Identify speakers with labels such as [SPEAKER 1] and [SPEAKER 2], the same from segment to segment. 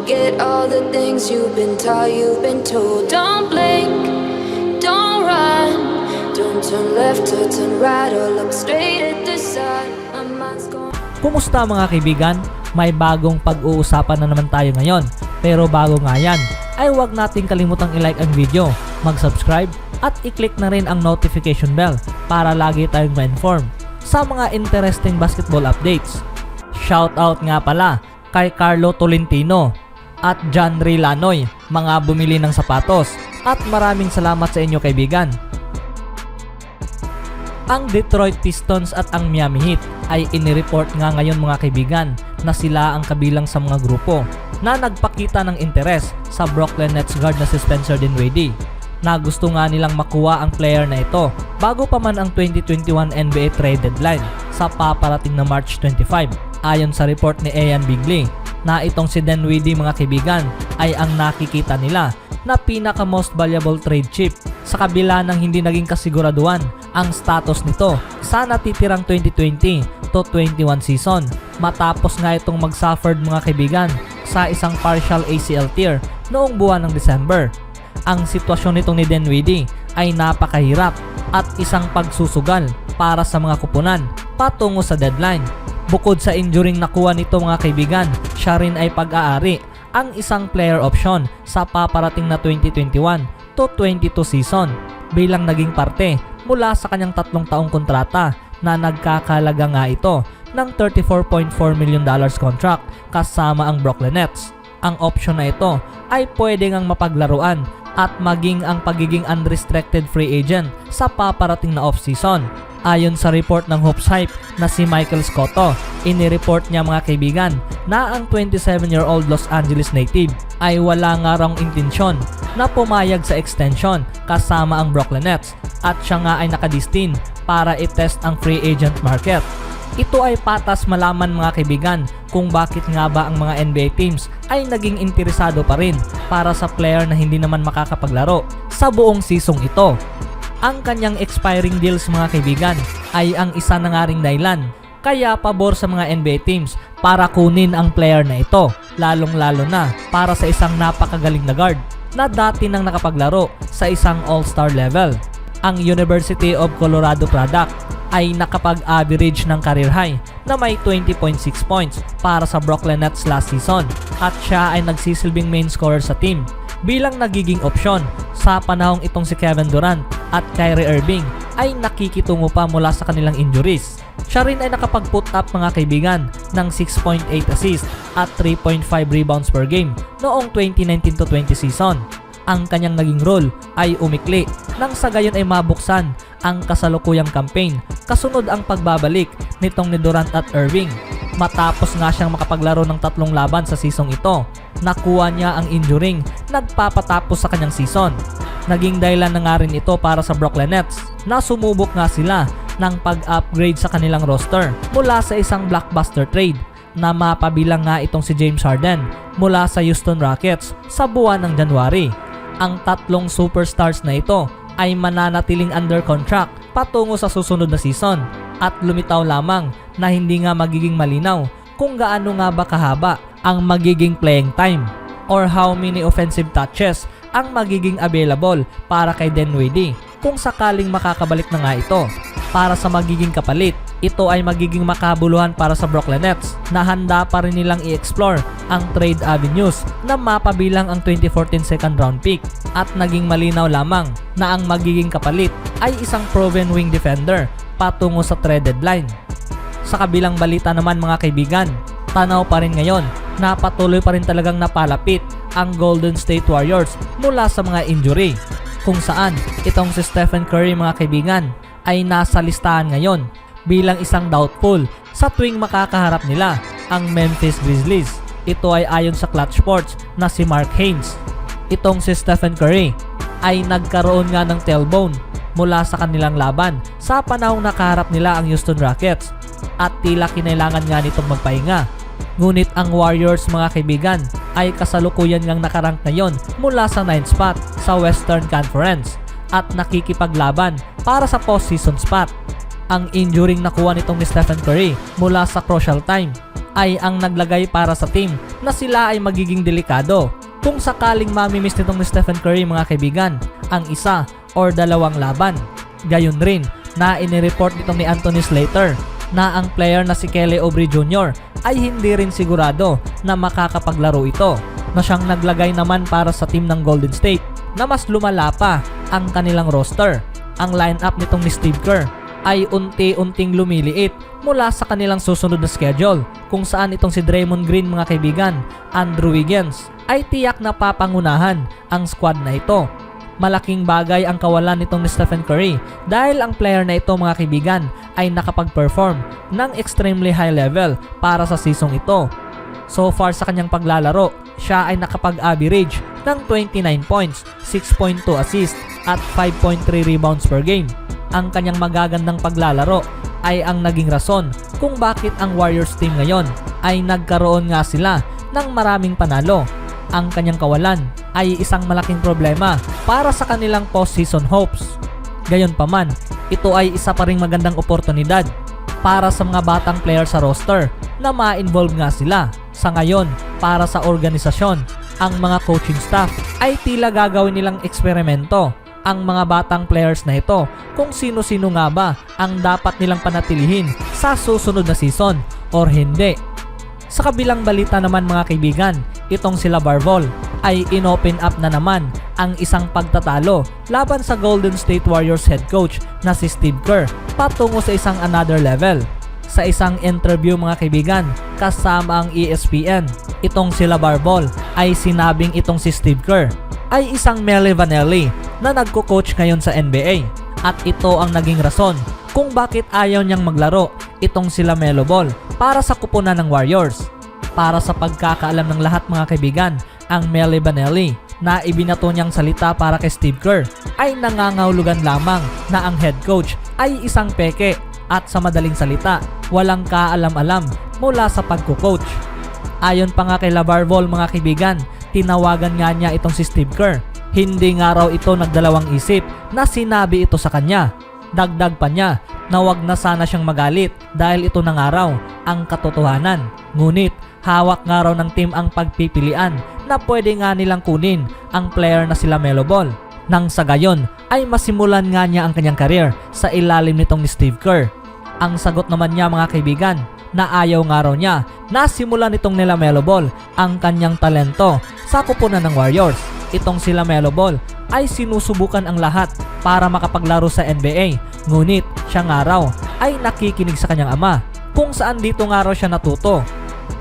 [SPEAKER 1] Forget all the things you've been taught, you've been told. Don't blink, don't run, don't turn left or turn right or look straight at the sun. My mind's gone.
[SPEAKER 2] Kumusta mga kaibigan? May bagong pag-uusapan na naman tayo ngayon. Pero bago nga yan, ay huwag nating kalimutang i-like ang video, mag-subscribe at i-click na rin ang notification bell para lagi tayong ma-inform sa mga interesting basketball updates. Shoutout nga pala kay Carlo Tolentino at John Ray Lanoy, mga bumili ng sapatos, at maraming salamat sa inyo kaibigan. Ang Detroit Pistons at ang Miami Heat ay inireport nga ngayon mga kaibigan na sila ang kabilang sa mga grupo na nagpakita ng interes sa Brooklyn Nets guard na si Spencer Dinwiddie, na gusto nga nilang makuha ang player na ito bago pa man ang 2021 NBA trade deadline sa paparating na March 25. Ayon sa report ni Ian Begley na itong si Dinwiddie mga kaibigan ay ang nakikita nila na pinaka most valuable trade chip sa kabila ng hindi naging kasiguraduhan ang status nito sa natitirang 2020 to 21 season matapos nga itong mag-suffered mga kaibigan sa isang partial ACL tear noong buwan ng December. Ang sitwasyon nitong ni Dinwiddie ay napakahirap at isang pagsusugal para sa mga kupunan patungo sa deadline. Bukod sa injuring nakuha nito mga kaibigan, siya rin ay pag-aari ang isang player option sa paparating na 2021 to 22 season bilang naging parte mula sa kanyang 3 taong kontrata na nagkakalaga nga ito ng $34.4 million contract kasama ang Brooklyn Nets. Ang option na ito ay pwede ngang mapaglaruan at maging ang pagiging unrestricted free agent sa paparating na off-season. Ayon sa report ng Hoops Hype na si Michael Scotto, inireport niya mga kaibigan na ang 27-year-old Los Angeles native ay wala nga raw intensyon na pumayag sa extension kasama ang Brooklyn Nets at siya nga ay nakadistin para i-test ang free agent market. Ito ay patas malaman mga kaibigan kung bakit nga ba ang mga NBA teams ay naging interesado pa rin para sa player na hindi naman makakapaglaro sa buong seasong ito. Ang kanyang expiring deals mga kaibigan ay ang isa na nga ring dahilan kaya pabor sa mga NBA teams para kunin ang player na ito, lalong-lalo na para sa isang napakagaling na guard na dati nang nakapaglaro sa isang all-star level. Ang University of Colorado product ay nakapag-average ng career high na may 20.6 points para sa Brooklyn Nets last season at siya ay nagsisilbing main scorer sa team bilang nagiging opsyon sa panahong itong si Kevin Durant at Kyrie Irving ay nakikitungo pa mula sa kanilang injuries. Siya rin ay nakapag-put up mga kaibigan ng 6.8 assists at 3.5 rebounds per game noong 2019 to 20 season. Ang kanyang naging role ay umikli nang sa gayon ay mabuksan ang kasalukuyang campaign kasunod ang pagbabalik nitong ni Durant at Irving. Matapos nga siyang makapaglaro ng 3 laban sa seasong ito, nakuha niya ang injuring nagpapatapos sa kanyang season. Naging dahilan na nga rin ito para sa Brooklyn Nets na sumubok nga sila ng pag-upgrade sa kanilang roster mula sa isang blockbuster trade na mapabilang nga itong si James Harden mula sa Houston Rockets sa buwan ng January. Ang 3 superstars na ito ay mananatiling under contract patungo sa susunod na season at lumitaw lamang na hindi nga magiging malinaw kung gaano nga ba kahaba ang magiging playing time or how many offensive touches ang magiging available para kay Dinwiddie kung sakaling makakabalik na nga ito. Para sa magiging kapalit, ito ay magiging makabuluhan para sa Brooklyn Nets na handa pa rin nilang i-explore ang trade avenues na mapabilang ang 2014 second round pick at naging malinaw lamang na ang magiging kapalit ay isang proven wing defender patungo sa trade deadline. Sa kabilang balita naman mga kaibigan, tanaw pa rin ngayon na patuloy pa rin talagang napalapit ang Golden State Warriors mula sa mga injury, kung saan itong si Stephen Curry mga kaibigan ay nasa listahan ngayon bilang isang doubtful sa tuwing makakaharap nila ang Memphis Grizzlies. Ito ay ayon sa Clutch Sports na si Mark Haynes. Itong si Stephen Curry ay nagkaroon nga ng tailbone mula sa kanilang laban sa panahong nakaharap nila ang Houston Rockets at tila kinailangan nga nitong magpahinga. Ngunit ang Warriors mga kaibigan ay kasalukuyan ngang nakarank ngayon mula sa 9th spot sa Western Conference at nakikipaglaban para sa postseason spot. Ang injuring nakuha nitong ni Stephen Curry mula sa crucial time ay ang naglagay para sa team na sila ay magiging delikado kung sakaling mamimiss nitong ni Stephen Curry mga kaibigan ang isa or dalawang laban. Gayon rin na inireport nitong ni Anthony Slater na ang player na si Kelly Oubre Jr. ay hindi rin sigurado na makakapaglaro ito, na siyang naglagay naman para sa team ng Golden State na mas lumala pa ang kanilang roster. Ang lineup nitong ni Steve Kerr ay unti-unting lumiliit mula sa kanilang susunod na schedule, kung saan itong si Draymond Green mga kaibigan, Andrew Wiggins ay tiyak na papangunahan ang squad na ito. Malaking bagay ang kawalan nitong ni Stephen Curry dahil ang player na ito mga kaibigan ay nakapag-perform ng extremely high level para sa season ito. So far sa kanyang paglalaro, siya ay nakapag-average ng 29 points, 6.2 assists at 5.3 rebounds per game. Ang kanyang magagandang paglalaro ay ang naging rason kung bakit ang Warriors team ngayon ay nagkaroon nga sila ng maraming panalo. Ang kanyang kawalan ay isang malaking problema para sa kanilang postseason hopes. Gayunpaman, ito ay isa pa ring magandang oportunidad para sa mga batang player sa roster na ma-involve nga sila. Sa ngayon, para sa organisasyon, ang mga coaching staff ay tila gagawin nilang eksperimento ang mga batang players na ito kung sino-sino nga ba ang dapat nilang panatilihin sa susunod na season or hindi. Sa kabilang balita naman mga kaibigan, itong sila Ball ay inopen up na naman ang isang pagtatalo laban sa Golden State Warriors head coach na si Steve Kerr patungo sa isang another level. Sa isang interview mga kaibigan kasama ang ESPN, itong sila Ball ay sinabing itong si Steve Kerr ay isang Melli Vanelli na nagko-coach ngayon sa NBA, at ito ang naging rason kung bakit ayaw niyang maglaro itong sila Melo Ball para sa kupunan ng Warriors. Para sa pagkakaalam ng lahat mga kaibigan, ang Melli Vanelli na ibinato niyang salita para kay Steve Kerr ay nangangahulugan lamang na ang head coach ay isang peke at sa madaling salita, walang kaalam-alam mula sa pagko-coach. Ayon pa nga kay LeVar Ball mga kaibigan, tinawagan nga niya itong si Steve Kerr. Hindi nga raw ito nagdalawang isip na sinabi ito sa kanya. Dagdag pa niya na wag na sana siyang magalit dahil ito na nga raw ang katotohanan. Ngunit hawak nga raw ng team ang pagpipilian na pwede nga nilang kunin ang player na sila Melo Ball, nang sa gayon ay masimulan nga niya ang kanyang career sa ilalim nitong ni Steve Kerr. Ang sagot naman niya mga kaibigan na ayaw nga raw niya na simulan nitong nila Melo Ball ang kanyang talento sa kupunan ng Warriors. Itong sila Melo Ball ay sinusubukan ang lahat para makapaglaro sa NBA, ngunit siya nga raw ay nakikinig sa kanyang ama kung saan dito nga raw siya natuto.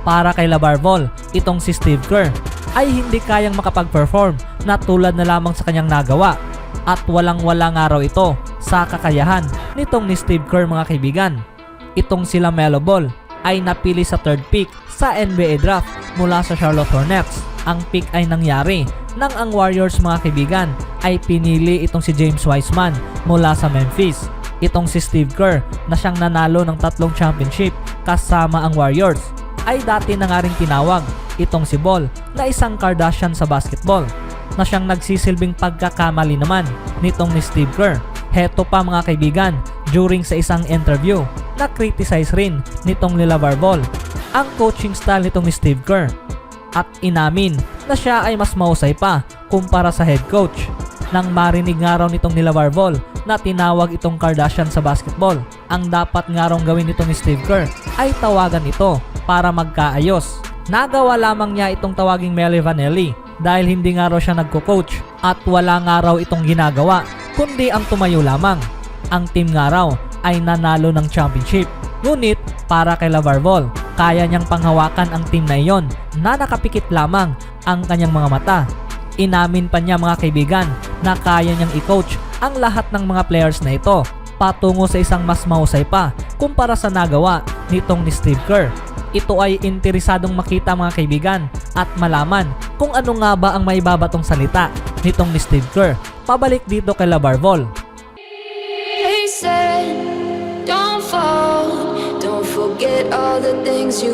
[SPEAKER 2] Para kay LeVar Ball, itong si Steve Kerr ay hindi kayang makapag-perform na tulad na lamang sa kanyang nagawa, at walang-wala nga raw ito sa kakayahan nitong ni Steve Kerr mga kaibigan. Itong sila Melo Ball ay napili sa 3rd pick sa NBA draft mula sa Charlotte Hornets. Ang pick ay nangyari nang ang Warriors mga kaibigan ay pinili itong si James Wiseman mula sa Memphis. Itong si Steve Kerr na siyang nanalo ng 3 championship kasama ang Warriors ay dati na nga ring tinawag itong si Ball na isang Kardashian sa basketball, na siyang nagsisilbing pagkakamali naman nitong ni Steve Kerr. Heto pa mga kaibigan, during sa isang interview na criticize rin nitong ni LeVar Ball ang coaching style nitong ni Steve Kerr, at inamin na siya ay mas mahusay pa kumpara sa head coach. Nang marinig nga raw nitong ni LeVar Ball na tinawag itong Kardashian sa basketball, ang dapat nga raw gawin nitong ni Steve Kerr ay tawagan ito para magkaayos. Nagawa lamang niya itong tawaging Melli Vanelli dahil hindi nga raw siya nagko-coach, at wala nga raw itong ginagawa kundi ang tumayo lamang. Ang team nga raw ay nanalo ng championship, ngunit para kay LeVar Ball, kaya niyang panghawakan ang team na iyon na nakapikit lamang ang kanyang mga mata. Inamin pa niya mga kaibigan na kaya niyang i-coach ang lahat ng mga players na ito patungo sa isang mas mahusay pa kumpara sa nagawa nitong ni Steve Kerr. Ito ay interesadong makita mga kaibigan at malaman kung ano nga ba ang maibabatong salita nitong ni Steve Kerr pabalik dito kay LeVar Ball.
[SPEAKER 1] They said, don't fall, don't forget all the things you